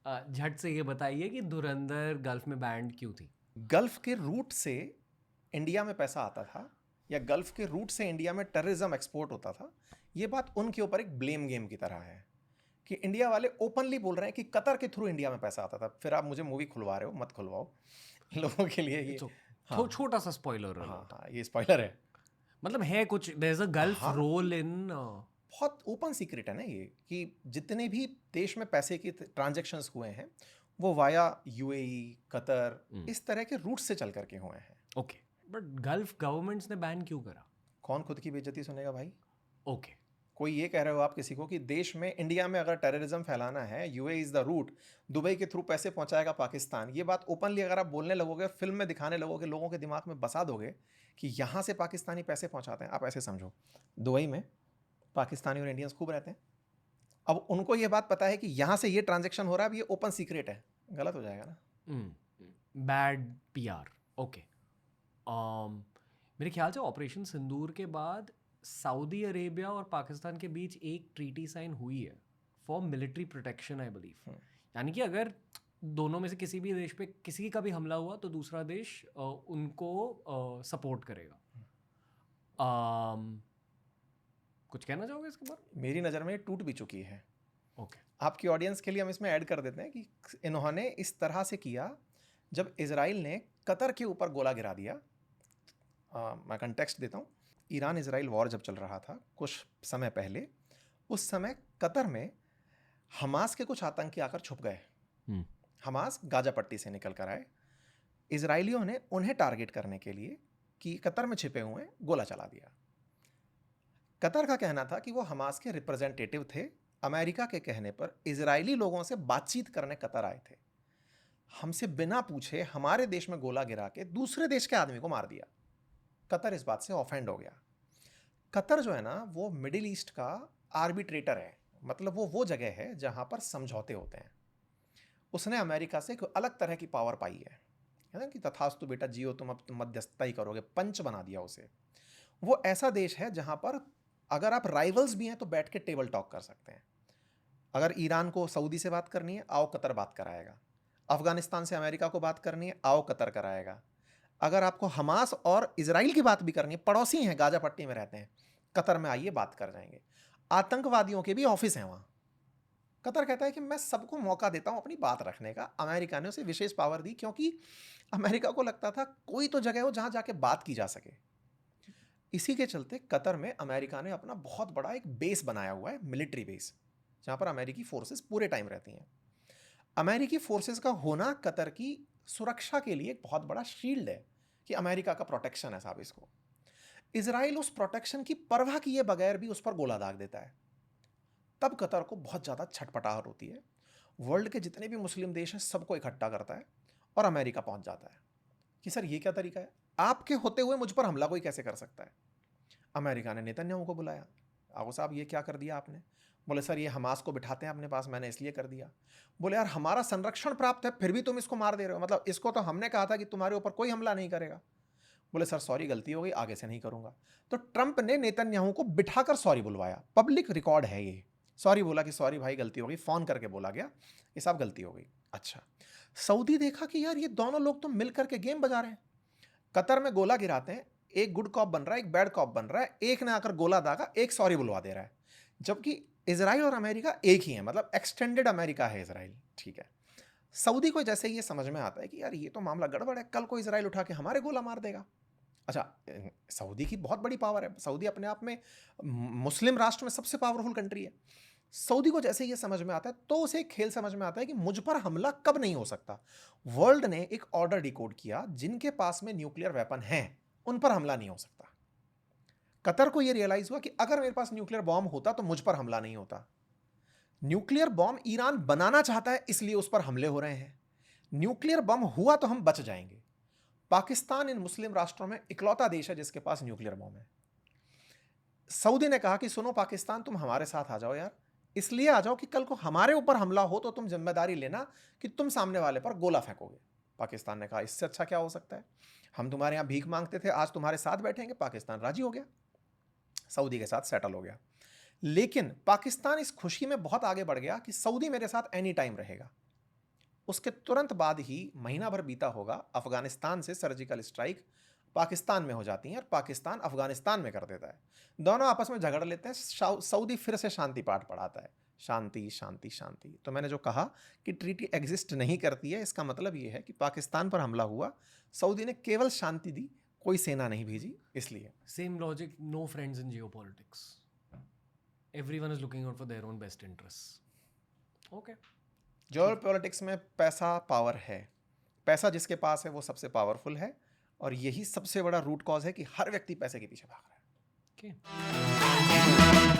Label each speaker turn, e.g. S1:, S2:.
S1: झट से ये बताइए कि धुरंधर गल्फ में बैंड क्यों थी?
S2: गल्फ के रूट से इंडिया में पैसा आता था, या गल्फ के रूट से इंडिया में टेररिज्म एक्सपोर्ट होता था। ये बात उनके ऊपर एक ब्लेम गेम की तरह है कि इंडिया वाले ओपनली बोल रहे हैं कि कतर के थ्रू इंडिया में पैसा आता था। फिर आप मुझे मूवी खुलवा रहे हो, मत खुलवाओ लोगों के लिए ये।
S1: इट्स
S2: हाँ
S1: छोटा सा स्पॉइलर
S2: हाँ
S1: अलर्ट।
S2: हाँ, ये स्पॉइलर है।
S1: मतलब है कुछ, देयर इज अ गल्फ
S2: हाँ,
S1: रोल इन।
S2: बहुत ओपन सीक्रेट है ना ये, कि जितने भी देश में पैसे के ट्रांजैक्शंस हुए हैं वो वाया यूएई, कतर, इस तरह के रूट से चल करके हुए हैं।
S1: ओके, बट गल्फ गवर्नमेंट्स ने बैन क्यों करा?
S2: कौन खुद की बेइज्जती सुनेगा भाई?
S1: ओके।
S2: कोई ये कह रहे हो आप किसी को कि देश में, इंडिया में अगर टेररिज्म फैलाना है, UAE is the route, Dubai के थ्रू पैसे पहुंचाएगा पाकिस्तान, ये बात ओपनली अगर आप बोलने लगोगे, फिल्म में दिखाने लगोगे, लोगों के दिमाग में बसा दोगे कि यहाँ से पाकिस्तानी पैसे पहुंचाते हैं। आप ऐसे समझो, दुबई में पाकिस्तानी और इंडियंस खूब रहते हैं। अब उनको ये बात पता है कि यहाँ से ये ट्रांजेक्शन हो रहा है, अब ये ओपन सीक्रेट है, गलत हो जाएगा ना।
S1: Bad PR. ओके। मेरे ख्याल से ऑपरेशन सिंदूर के बाद सऊदी अरेबिया और पाकिस्तान के बीच एक ट्रीटी साइन हुई है for military protection, I believe. यानी कि अगर दोनों में से किसी भी देश पे किसी का भी हमला हुआ तो दूसरा देश उनको सपोर्ट करेगा। कुछ कहना चाहोगे इसके बारे में?
S2: मेरी नज़र में ये टूट भी चुकी है।
S1: ओके।
S2: आपकी ऑडियंस के लिए हम इसमें ऐड कर देते हैं कि इन्होंने इस तरह से किया जब इजराइल ने कतर के ऊपर गोला गिरा दिया। मैं कंटेक्स्ट देता हूँ। ईरान इजराइल वॉर जब चल रहा था कुछ समय पहले, उस समय कतर में हमास के कुछ आतंकी आकर छुप गए। हमास गाजा पट्टी से निकल कर आए। इजराइलियों ने उन्हें टारगेट करने के लिए कि कतर में छिपे हुए गोला चला दिया। कतर का कहना था कि वो हमास के रिप्रेजेंटेटिव थे। अमेरिका के कहने पर इजरायली लोगों से बातचीत करने कतर आए थे। हमसे बिना पूछे हमारे देश में गोला गिरा के दूसरे देश के आदमी को मार दिया। कतर इस बात से ऑफेंड हो गया। कतर जो है ना, वो मिडिल ईस्ट का आर्बिट्रेटर है, मतलब वो जगह है जहां पर समझौते होते हैं। उसने अमेरिका से एक अलग तरह की पावर पाई है ना, कि तथास्तु बेटा जियो, तुम अब तुम मध्यस्थता ही करोगे, पंच बना दिया उसे। वो ऐसा देश है जहां पर अगर आप राइवल्स भी हैं तो बैठ के टेबल टॉक कर सकते हैं। अगर ईरान को सऊदी से बात करनी है, आओ कतर बात कराएगा। अफगानिस्तान से अमेरिका को बात करनी है, आओ कतर कराएगा। अगर आपको हमास और इजराइल की बात भी करनी है, पड़ोसी हैं, गाजा पट्टी में रहते हैं, कतर में आइए, बात कर जाएंगे। आतंकवादियों के भी ऑफिस हैं वहां। कतर कहता है कि मैं सबको मौका देता हूं अपनी बात रखने का। अमेरिका ने उसे विशेष पावर दी क्योंकि अमेरिका को लगता था कोई तो जगह हो जहां जाके बात की जा सके। इसी के चलते कतर में अमेरिका ने अपना बहुत बड़ा एक बेस बनाया हुआ है, मिलिट्री बेस, जहां पर अमेरिकी फोर्सेस पूरे टाइम रहती हैं। अमेरिकी फोर्सेस का होना कतर की सुरक्षा के लिए एक बहुत बड़ा शील्ड है कि अमेरिका का प्रोटेक्शन है साहब इसको। इजराइल उस प्रोटेक्शन की परवाह किए बगैर भी उस पर गोला दाग देता है। तब कतर को बहुत ज़्यादा छटपटाहट होती है। वर्ल्ड के जितने भी मुस्लिम देश हैं सबको इकट्ठा करता है और अमेरिका पहुंच जाता है कि सर ये क्या तरीका है, आपके होते हुए मुझ पर हमला कोई कैसे कर सकता है। अमेरिका ने नेतन्याहू को बुलाया, आओ साहब ये क्या कर दिया आपने। बोले सर ये हमास को बिठाते हैं अपने पास, मैंने इसलिए कर दिया। बोले यार हमारा संरक्षण प्राप्त है फिर भी तुम इसको मार दे रहे हो, मतलब इसको तो हमने कहा था कि तुम्हारे ऊपर कोई हमला नहीं करेगा। बोले सर सॉरी गलती हो गई, आगे से नहीं करूंगा। तो ट्रंप ने नेतन्याहू को बिठाकर सॉरी बुलवाया, पब्लिक रिकॉर्ड है ये। सॉरी बोला कि सॉरी भाई गलती हो गई, फोन करके बोला गया ये साहब गलती हो गई। अच्छा, सऊदी देखा कि यार ये दोनों लोग तो मिलकर के गेम बजा रहे हैं। कतर में गोला गिराते हैं, एक गुड कॉप बन रहा है, एक बैड कॉप बन रहा है, एक ने आकर गोला दागा, एक सॉरी बुलवा दे रहा है। जबकि इसराइल और अमेरिका एक ही है, मतलब एक्सटेंडेड अमेरिका है इसराइल, ठीक है। सऊदी को जैसे ये समझ में आता है कि यार ये तो मामला गड़बड़ है, कल को इसराइल उठा के हमारे गोला मार देगा। अच्छा, सऊदी की बहुत बड़ी पावर है, सऊदी अपने आप में मुस्लिम राष्ट्र में सबसे पावरफुल कंट्री है। सऊदी को जैसे ये समझ में आता है तो उसे एक खेल समझ में आता है कि मुझ पर हमला कब नहीं हो सकता। वर्ल्ड ने एक ऑर्डर डिकोड किया, जिनके पास में न्यूक्लियर वेपन है उन पर हमला नहीं हो सकता। कतर को यह रियलाइज हुआ कि अगर मेरे पास न्यूक्लियर बॉम्ब होता तो मुझ पर हमला नहीं होता। न्यूक्लियर बॉम्ब ईरान बनाना चाहता है इसलिए उस पर हमले हो रहे हैं। न्यूक्लियर बम हुआ तो हम बच जाएंगे। पाकिस्तान इन मुस्लिम राष्ट्रों में इकलौता देश है जिसके पास न्यूक्लियर बॉम्ब है। सऊदी ने कहा कि सुनो पाकिस्तान, तुम हमारे साथ आ जाओ यार, इसलिए आ जाओ कि कल को हमारे ऊपर हमला हो तो तुम जिम्मेदारी लेना कि तुम सामने वाले पर गोला फेंकोगे। पाकिस्तान ने कहा इससे अच्छा क्या हो सकता है, हम तुम्हारे यहां भीख मांगते थे, आज तुम्हारे साथ बैठेंगे। पाकिस्तान राजी हो गया, सऊदी के साथ सेटल हो गया। लेकिन पाकिस्तान इस खुशी में बहुत आगे बढ़ गया कि सऊदी मेरे साथ एनी टाइम रहेगा। उसके तुरंत बाद ही महीना भर बीता होगा, अफगानिस्तान से सर्जिकल स्ट्राइक पाकिस्तान में हो जाती हैं और पाकिस्तान अफगानिस्तान में कर देता है। दोनों आपस में झगड़ लेते हैं। सऊदी फिर से शांति पाठ पढ़ाता है, शांति शांति शांति। तो मैंने जो कहा कि ट्रीटी एग्जिस्ट नहीं करती है, इसका मतलब ये है कि पाकिस्तान पर हमला हुआ, सऊदी ने केवल शांति दी, कोई सेना नहीं भेजी। इसलिए
S1: same logic, no friends in geopolitics, everyone is looking out for their own best interest. Okay,
S2: geopolitics में पैसा पावर है, पैसा जिसके पास है वो सबसे पावरफुल है, और यही सबसे बड़ा रूट कॉज है कि हर व्यक्ति पैसे के पीछे भाग रहा है।
S1: ओके।